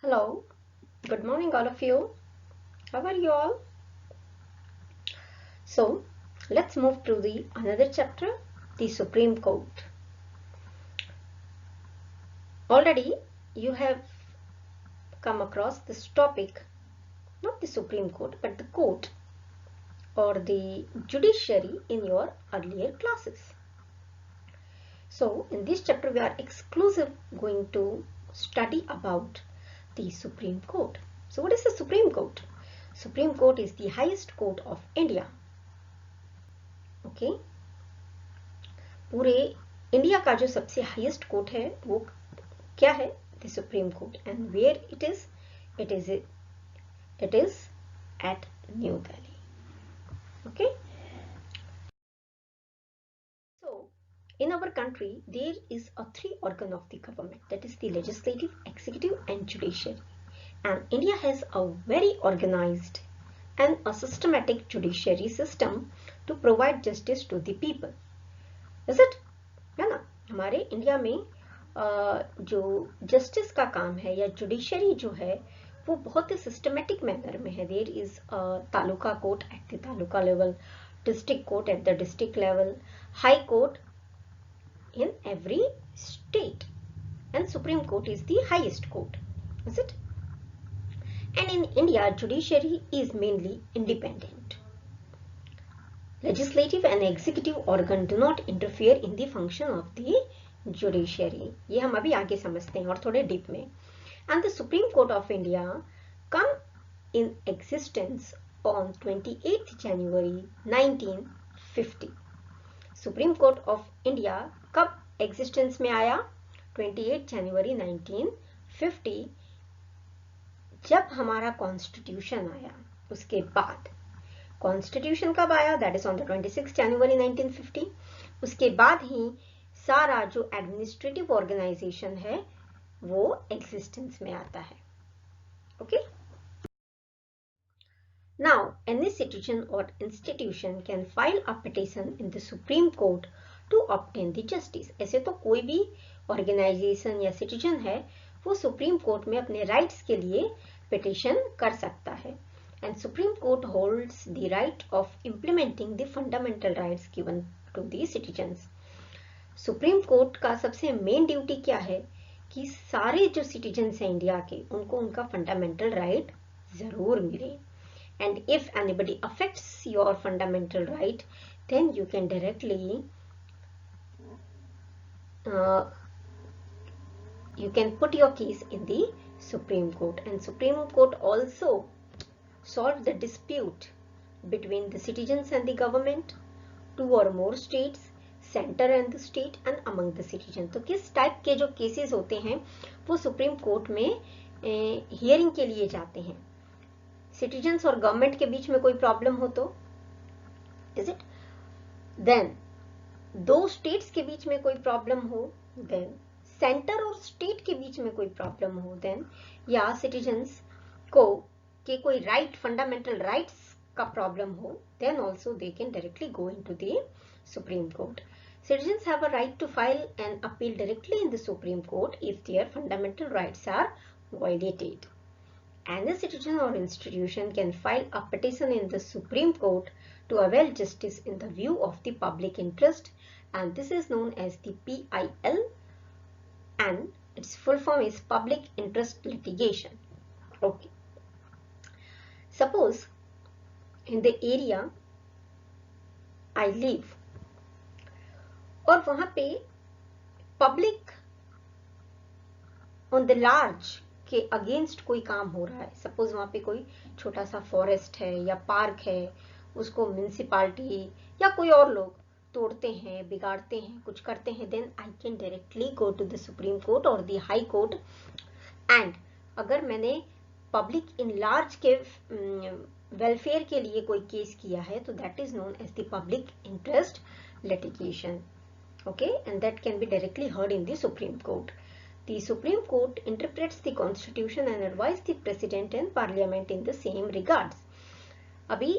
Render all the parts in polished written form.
Hello, good morning, all of you. How are you all? So, let's move to the another chapter, the Supreme Court. Already, you have come across this topic, not the Supreme Court, but the court or the judiciary in your earlier classes. So, in this chapter, we are exclusive going to study about the Supreme Court. So, what is the Supreme Court? Supreme Court is the highest court of India. Okay. पूरे India का जो सबसे highest court है वो क्या है? The Supreme Court. And where it is at New Delhi. Okay. So in our country there is a three organ of the government, that is the legislative, executive and judiciary. And India has a very organized and a systematic judiciary system to provide justice to the people. Is it? है ना. हमारे India में जो justice का काम है या judiciary जो है वो बहुत ही सिस्टमेटिक मैनर में है. There is taluka court at the taluka level, district court at the district level, high court in every state, and Supreme Court is the highest court. Is it? And in India, judiciary is mainly independent. Legislative and executive organ do not interfere in the function of the judiciary. ये हम अभी आगे समझते हैं और थोड़े deep में. And the Supreme Court of India come in existence on 28th January 1950. Supreme Court of India कब एग्जिस्टेंस में आया? 28 जनवरी 1950, जब हमारा कॉन्स्टिट्यूशन आया. उसके बाद कॉन्स्टिट्यूशन कब आया? दैट इज ऑन द 26 जनवरी 1950. उसके बाद ही सारा जो एडमिनिस्ट्रेटिव ऑर्गेनाइजेशन है वो एग्जिस्टेंस में आता है. Okay. Now, any citizen or institution can file a petition in the Supreme Court to obtain the justice. ऐसे तो कोई भी ऑर्गेनाइजेशन या सिटीजन है वो सुप्रीम कोर्ट में अपने राइट्स के लिए पिटिशन कर सकता है. And Supreme Court holds the right of implementing the fundamental rights given to the citizens. Supreme court का सबसे मेन ड्यूटी क्या है कि सारे जो सिटीजन्स हैं इंडिया के उनको उनका फंडामेंटल राइट जरूर मिले. And if anybody affects your fundamental right, then you can directly you can put your case in the Supreme Court. And Supreme Court also solve the dispute between the citizens and the government, two or more states, center and the state, and among the citizens. तो किस type के जो cases होते हैं वो supreme court में hearing के लिए जाते हैं. सिटीजन्स और गवर्नमेंट के बीच में कोई प्रॉब्लम हो तो, इज इट? देन दो स्टेट्स के बीच में कोई प्रॉब्लम हो, देन सेंटर और स्टेट के बीच में कोई प्रॉब्लम हो, देन या सिटीजन्स को के कोई राइट, फंडामेंटल राइट्स का प्रॉब्लम हो, then also they can directly go into the Supreme Court. Citizens have a right to file an appeal directly in the Supreme Court if their fundamental rights are violated. Any citizen or institution can file a petition in the Supreme Court to avail justice in the view of the public interest, and this is known as the PIL, and its full form is Public Interest Litigation. Okay. Suppose in the area I live और वहां पे public on the large के against कोई काम हो रहा है. Suppose वहां पे कोई छोटा सा फॉरेस्ट है या पार्क है, उसको म्यूनिसिपालिटी या कोई और लोग तोड़ते हैं, बिगाड़ते हैं, कुछ करते हैं, then I can directly go to the Supreme Court और द हाई कोर्ट. एंड अगर मैंने पब्लिक इन लार्ज के वेलफेयर के लिए कोई केस किया है तो that is known as the public interest litigation. Okay, and that can be directly heard in the Supreme Court. The Supreme Court interprets the Constitution and advises the President and Parliament in the same regards. अभी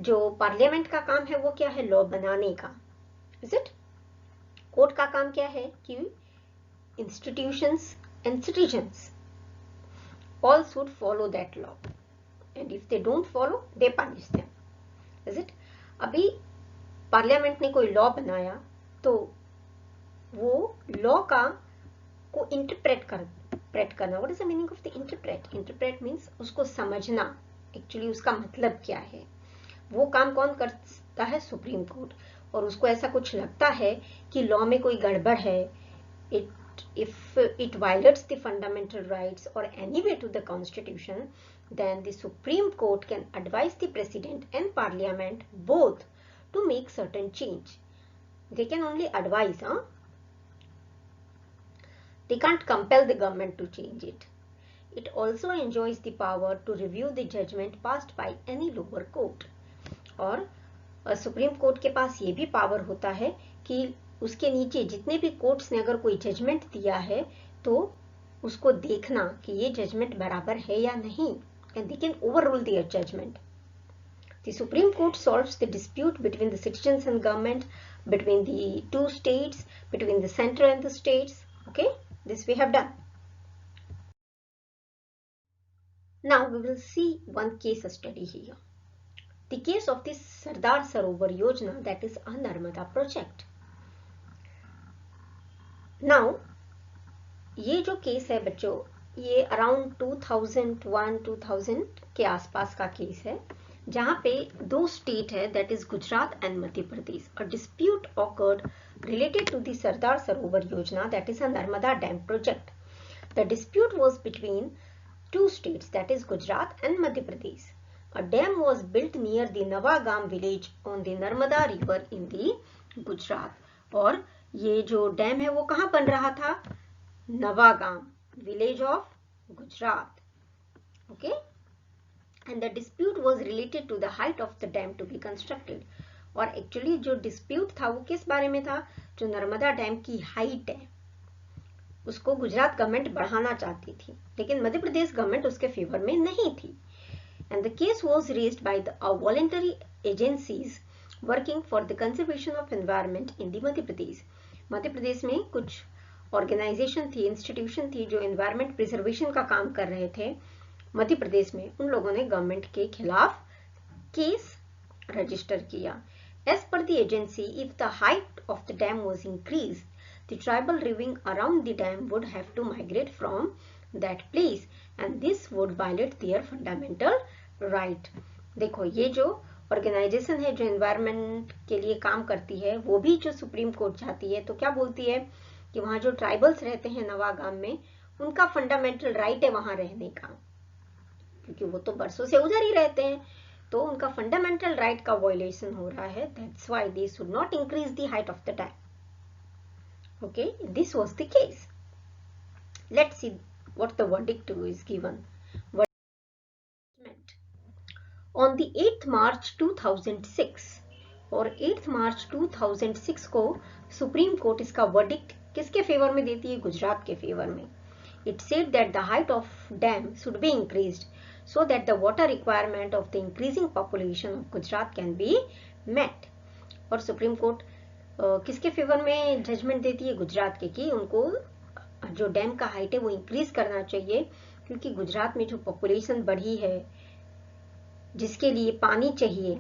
जो parliament का काम है वो क्या है? Law बनाने का. Is it? कोर्ट का काम क्या है कि institutions and citizens all should follow that law, and if they don't follow, they punish them. Is it? अभी पार्लियामेंट ने कोई लॉ बनाया तो वो लॉ का को इंटरप्रेट करना. What is the meaning of the interpret? Interpret means उसको समझना, एक्चुअली उसका मतलब क्या है. वो काम कौन करता है? Supreme Court. और उसको ऐसा कुछ लगता है कि लॉ में कोई गड़बड़ है, if it violates the fundamental rights or any way to the constitution, then the Supreme Court can advise the president and parliament both to make certain change. They can only advise, they can't compel the government to change it. It also enjoys the power to review the judgment passed by any lower court. और supreme court के पास ये भी power होता है कि उसके नीचे जितने भी कोर्ट्स ने अगर कोई जजमेंट दिया है तो उसको देखना कि ये जजमेंट बराबर है या नहीं, and they can overrule their judgement. The Supreme Court solves the dispute between the citizens and government, between the two states, between the center and the states. Okay, this we have done. Now we will see one case study here. The case of the Sardar Sarovar Yojana, that is a Narmada project. Now ये जो case है बच्चों, ये around 2001-2000 के आसपास का case है, जहाँ पे दो स्टेट है, that is Gujarat and Madhya Pradesh. A dispute awkward related to the Sardar Sarovar Yojana, that is a Narmada Dam project. The dispute was between two states, that is Gujarat and Madhya Pradesh. A dam was built near the Nawagam village on the Narmada river in the Gujarat. और ये जो dam है वो कहाँ बन रहा था? Navagam village of Gujarat. Okay, and the dispute was related to the height of the dam to be constructed. और एक्चुअली जो डिस्प्यूट था वो किस बारे में था? जो नर्मदा डैम की हाइट है उसको गुजरात गवर्नमेंट बढ़ाना चाहती थी, लेकिन मध्य प्रदेश गवर्नमेंट उसके फेवर में नहीं थी. And the case was raised by the voluntary agencies working for the conservation of environment in the Madhya Pradesh. Madhya Pradesh में कुछ ऑर्गेनाइजेशन थी, इंस्टीट्यूशन थी जो एनवायरनमेंट प्रिजर्वेशन का काम कर रहे थे मध्य प्रदेश में. उन लोगों ने गवर्नमेंट के खिलाफ केस रजिस्टर किया. As per the agency, if the height of the dam was increased, the tribal living around the dam would have to migrate from that place, and this would violate their fundamental right. देखो ये जो organisation है जो environment के लिए काम करती है वो भी जो सुप्रीम कोर्ट चाहती है तो क्या बोलती है कि वहाँ जो ट्राइबल्स रहते हैं नवागाम में उनका फंडामेंटल राइट है वहाँ रहने का, क्योंकि वो तो बरसों से उधर ही रहते हैं, तो उनका फंडामेंटल राइट का वायलेशन हो रहा है. That's why they should not increase the height of the dam. Okay, this was the case. Let's see what the verdict is given. On the 8th March 2006, और 8th March 2006 को supreme court इसका verdict किसके favour में देती है? गुजरात के favour में. It said that the height of dam should be increased so that the water requirement of the increasing population of Gujarat can be met. और supreme court किसके favour में जजमेंट देती है? गुजरात के, कि उनको जो डैम का हाइट है वो इंक्रीज करना चाहिए, क्योंकि गुजरात में जो पॉपुलेशन बढ़ी है जिसके लिए पानी चाहिए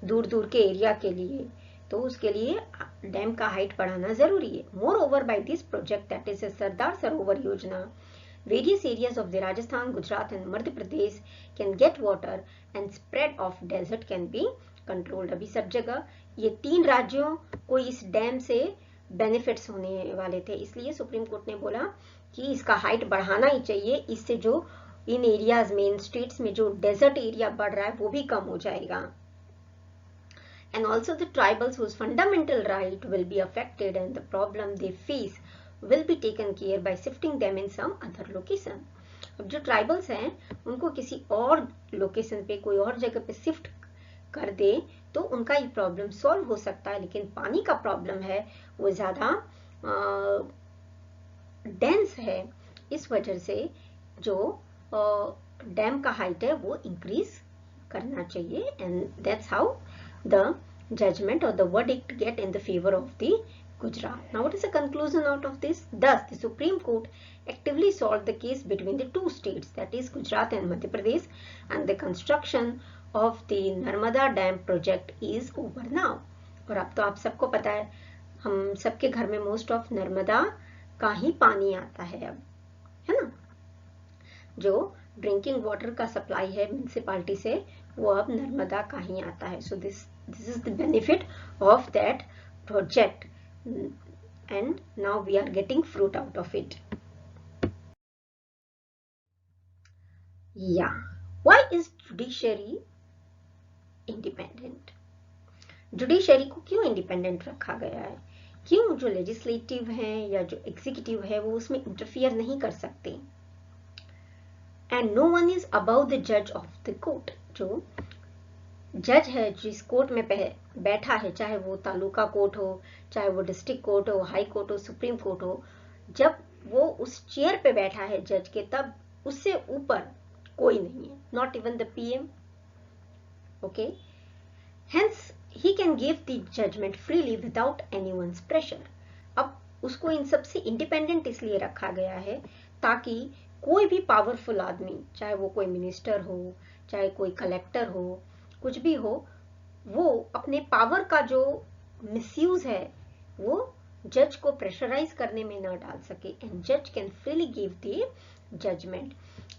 दूर दूर के एरिया के लिए, तो उसके लिए डैम का हाइट बढ़ाना जरूरी है. More over by this project, that is Sardar Sarovar Yojana, various areas of the Rajasthan, Gujarat and Madhya Pradesh can get water and spread of desert can be controlled. अभी सब जगह ये 3 राज्यों को इस डैम से बेनिफिट्स होने वाले थे, इसलिए सुप्रीम कोर्ट ने बोला कि इसका हाइट बढ़ाना ही चाहिए. इससे जो इन एरियाज में, इन स्टेट्स में जो डेजर्ट एरिया बढ़ रहा है वो भी कम हो जाएगा. And also the tribals whose fundamental right will be affected and the problem they face will be taken care by shifting them in some other location. अब जो ट्राइबल्स हैं उनको किसी और लोकेशन पे, कोई और जगह पे शिफ्ट कर दे तो उनका ये प्रॉब्लम सॉल्व हो सकता है, लेकिन पानी का प्रॉब्लम है वो ज्यादा डेंस है, इस वजह से जो डैम का हाइट है वो इंक्रीज करना चाहिए. And that's how the judgement और the verdict get in the favour of the Gujarat. Now what is the conclusion out of this? Thus the Supreme Court actively solved the case between the two states, that is Gujarat and Madhya Pradesh, and the construction of the Narmada Dam project is over now. और अब तो आप सबको पता है, हम सबके घर में मोस्ट ऑफ नर्मदा का ही पानी आता है अब, है ना। जो ड्रिंकिंग वाटर का सप्लाई है म्युनिसिपालिटी से, वो अब नर्मदा का ही आता है. So this is the benefit of that project and now we are getting fruit out of it. Yeah, why is judiciary independent? Judiciary को क्यों इंडिपेंडेंट रखा गया है? क्यों जो लेजिस्लेटिव है या जो एग्जीक्यूटिव है वो उसमें इंटरफियर नहीं कर सकते? And no one is above the जज ऑफ द कोर्ट. जो जज है जिस कोर्ट में बैठा है, चाहे वो तालुका कोर्ट हो, चाहे वो डिस्ट्रिक्ट कोर्ट हो, हाई कोर्ट हो, सुप्रीम कोर्ट हो, जब वो उस चेयर पे बैठा है जज के, तब उससे ऊपर कोई नहीं है, not even the PM. Okay, hence he can give the judgement freely without anyone's pressure. अब उसको इन सब से इंडिपेंडेंट इसलिए रखा गया है ताकि कोई भी पावरफुल आदमी, चाहे वो कोई मिनिस्टर हो, चाहे कोई कलेक्टर हो, कुछ भी हो, वो अपने पावर का जो मिसयूज है वो जज को प्रेशराइज करने में न डाल सके. एंड जज can freely give the judgement.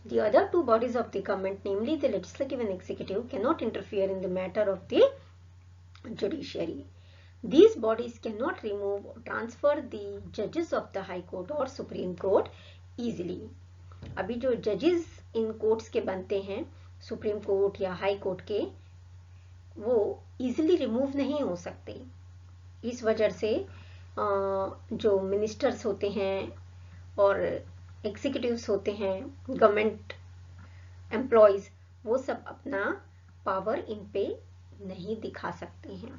The other two bodies of the government, namely the legislative and executive, cannot interfere in the matter of the judiciary. These bodies cannot remove or transfer the judges of the High Court or Supreme Court easily. अभी जो जजेस इन courts के बनते हैं, supreme court या high court के, वो easily remove नहीं हो सकते. इस वजह से जो मिनिस्टर्स होते हैं और एग्जीक्यूटिव्स होते हैं, गवर्नमेंट एम्प्लॉयज, वो सब अपना पावर इन पे नहीं दिखा सकते हैं.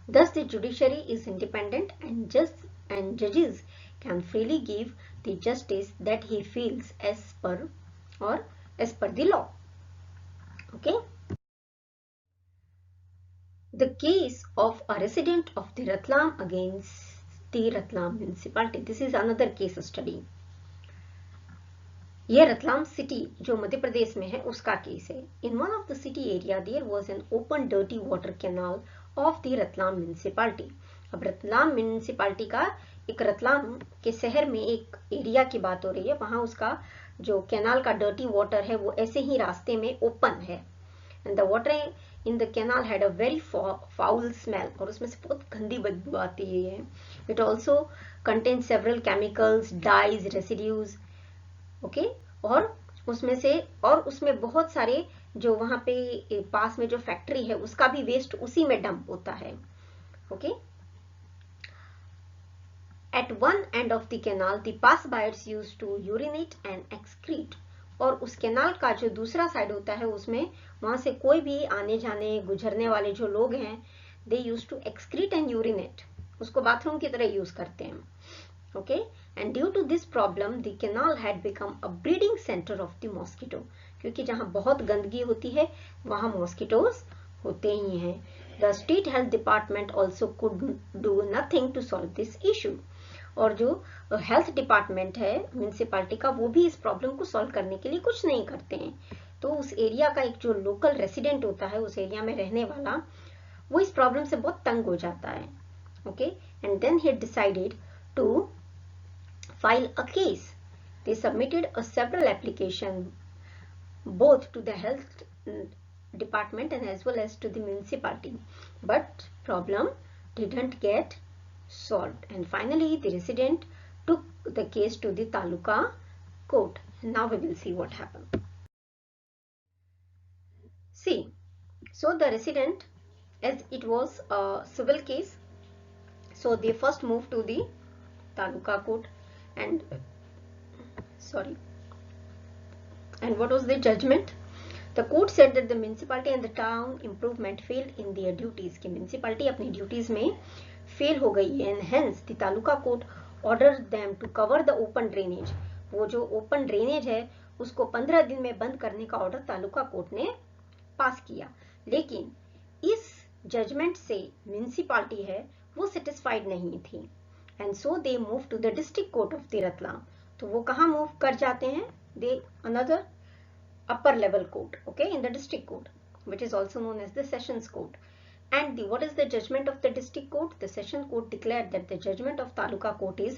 Thus the judiciary is independent and judges can freely give the justice that he feels as per the law. Okay. The case of a resident of the Ratlam against the Ratlam municipality. This is another case study. ये Ratlam city जो मध्य प्रदेश में है उसका case है. In one of the city area there was an open dirty water canal of the Ratlam municipality. अब Ratlam municipality का एक रतलाम के शहर में एक एरिया की बात हो रही है, वहां उसका जो कैनाल का डर्टी वाटर है वो ऐसे ही रास्ते में ओपन है. And the water in the canal had a very foul smell, और उसमें से बहुत गंदी बदबू आती है. It also contain several chemicals, dyes, residues. Okay, और उसमें बहुत सारे जो वहां पे पास में जो फैक्ट्री है उसका भी वेस्ट उसी में डंप होता है. Okay, at one end of the canal the passersby used to urinate and excrete. और उस कैनाल का जो दूसरा साइड होता है उसमें वहां से कोई भी आने जाने गुजरने वाले जो लोग हैं, they use to excrete and urinate. उसको बाथरूम की तरह यूज करते हैं. Okay, and due to this problem the canal had become a breeding center of the mosquito. क्योंकि जहाँ बहुत गंदगी होती है वहाँ मॉस्किटोज होते ही हैं. The state health department also could do nothing to solve this issue. और जो हेल्थ डिपार्टमेंट है म्युनिसिपालिटी का, वो भी इस प्रॉब्लम को सॉल्व करने के लिए कुछ नहीं करते हैं. तो उस एरिया का एक जो लोकल रेसिडेंट होता है, उस एरिया में रहने वाला, वो इस प्रॉब्लम से बहुत तंग हो जाता है. Okay, and then he decided to file a case. They submitted several applications both to the health department and as well as to the municipality, but problem didn't get solved, and finally the resident took the case to the taluka court. Now we will see what happened. See, so the resident, as it was a civil case, so they first moved to the taluka court. And what was the judgment? The court said that the municipality and the town improvement failed in their duties. कि municipality अपनी duties में fail हो गई है, and hence the taluka court ordered them to cover the open drainage. वो जो open drainage है उसको 15 दिन में बंद करने का ऑर्डर तालुका कोर्ट ने पास किया. लेकिन इस जजमेंट से म्युनिसिपालिटी है वो सेटिस्फाइड नहीं थी. and so they move to the district court of the Ratlam. तो वो कहाँ move कर जाते हैं? They another upper level court, okay, in the district court, which is also known as the sessions court. And what is the judgment of the district court? The session court declared that the judgment of taluka court is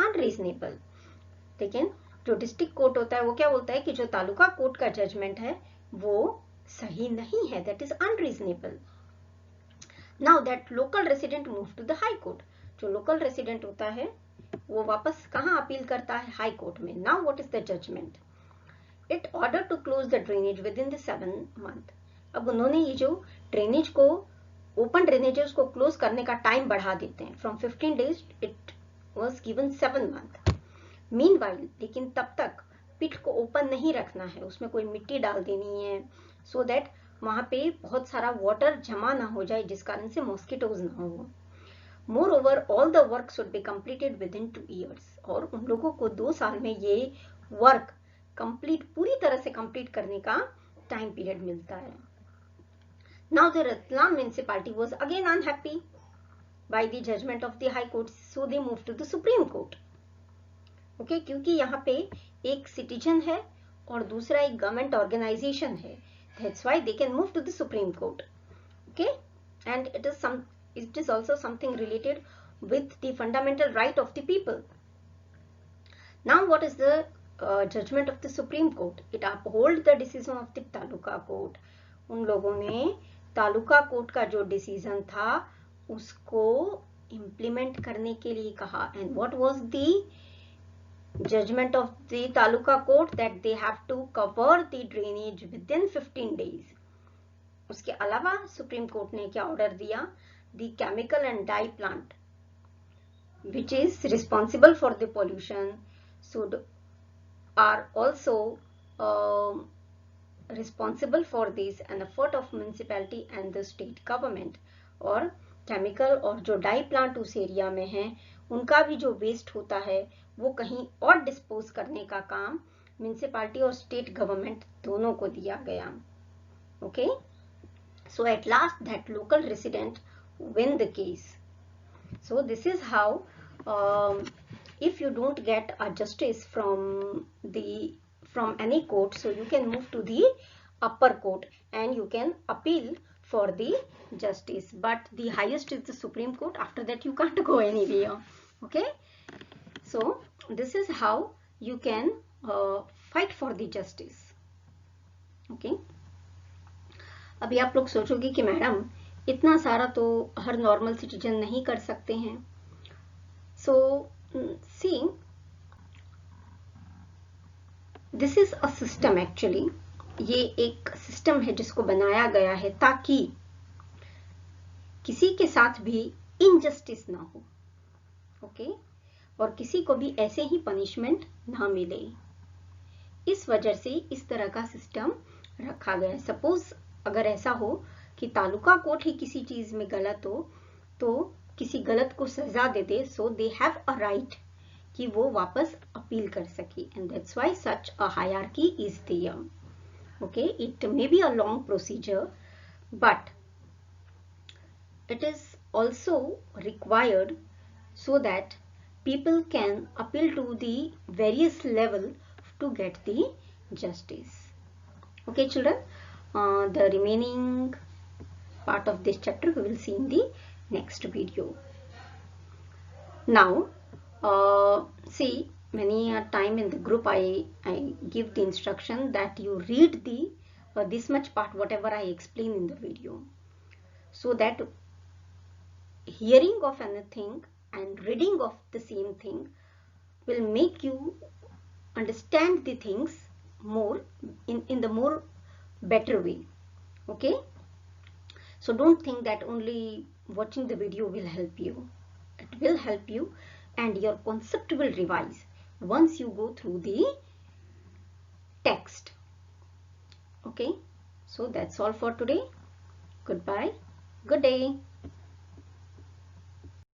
unreasonable. लेकिन जो district court होता है वो क्या बोलता है कि जो तालुका कोर्ट का जजमेंट है वो सही नहीं है, that is unreasonable. Now that local resident move to the high court. जो लोकल रेसिडेंट होता है वो वापस कहाँ अपील करता है? हाई कोर्ट में. Now what is the judgement? It order to close the drainage within the 7 month. अब उन्होंने ये जो ड्रेनेज को, ओपन ड्रेनेजेस को क्लोज करने का टाइम बढ़ा देते हैं. From 15 days it was given 7 month. Meanwhile, लेकिन तब तक पिट को ओपन नहीं रखना है, उसमें कोई मिट्टी डाल देनी है सो दैट वहां पे बहुत सारा वाटर जमा ना हो जाए जिस कारण से मॉस्किटोज ना हो. More over all the work should be completed with in 2 years. और उन लोगों को 2 साल में ये वर्क कंप्लीट, पूरी तरह से कंप्लीट करने का टाइम पीरियड मिलता है. Now the Ratlam municipality was again unhappy by the judgement of the high court, so they move to the Supreme Court. Okay, क्योंकि यहाँ पे एक सिटीजन है और दूसरा एक गवर्नमेंट ऑर्गेनाइजेशन है, that's why they can move to the Supreme Court. Okay, and it is also something related with the fundamental right of the people. Now what is the judgment of the Supreme Court? It uphold the decision of the taluka court. उन लोगों ने taluka court का जो decision था उसको implement करने के लिए कहा. And what was the judgment of the taluka court? That they have to cover the drainage within 15 days. उसके अलावा सुप्रीम कोर्ट ने क्या ऑर्डर दिया? The chemical and dye plant which is responsible for the pollution should are also responsible for this an effort of municipality and the state government. और chemical और जो die plant उस area में है उनका भी जो वेस्ट होता है वो कहीं और डिस्पोज करने का काम म्युनिसिपैलिटी और स्टेट गवर्नमेंट दोनों को दिया गया. Okay, so at last that local resident win the case. So this is how if you don't get a justice from any court, so you can move to the upper court and you can appeal for the justice, but the highest is the Supreme Court. After that you can't go anywhere. Okay, so this is how you can fight for the justice. Okay, अभी आप लोग सोचोगे कि madam इतना सारा तो हर normal citizen नहीं कर सकते हैं. So see, this is a system. Actually ये एक सिस्टम है जिसको बनाया गया है ताकि किसी के साथ भी इनजस्टिस ना हो. ओके, और किसी को भी ऐसे ही पनिशमेंट ना मिले. इस वजह से इस तरह का सिस्टम रखा गया है. सपोज अगर ऐसा हो कि तालुका कोर्ट ही किसी चीज में गलत हो तो किसी गलत को सजा दे दे, सो दे हैव अ राइट कि वो वापस अपील कर सके. And that's why such a hierarchy is there. Okay, it may be a long procedure but it is also required so that people can appeal to the various level to get the justice. Okay children, the remaining part of this chapter we will see in the next video. Now see, many a time in the group I give the instruction that you read the this much part whatever I explain in the video, so that hearing of anything and reading of the same thing will make you understand the things more in the more better way. Okay, so don't think that only watching the video will help you. It will help you and your concept will revise once you go through the text. Okay, so that's all for today. Goodbye, good day.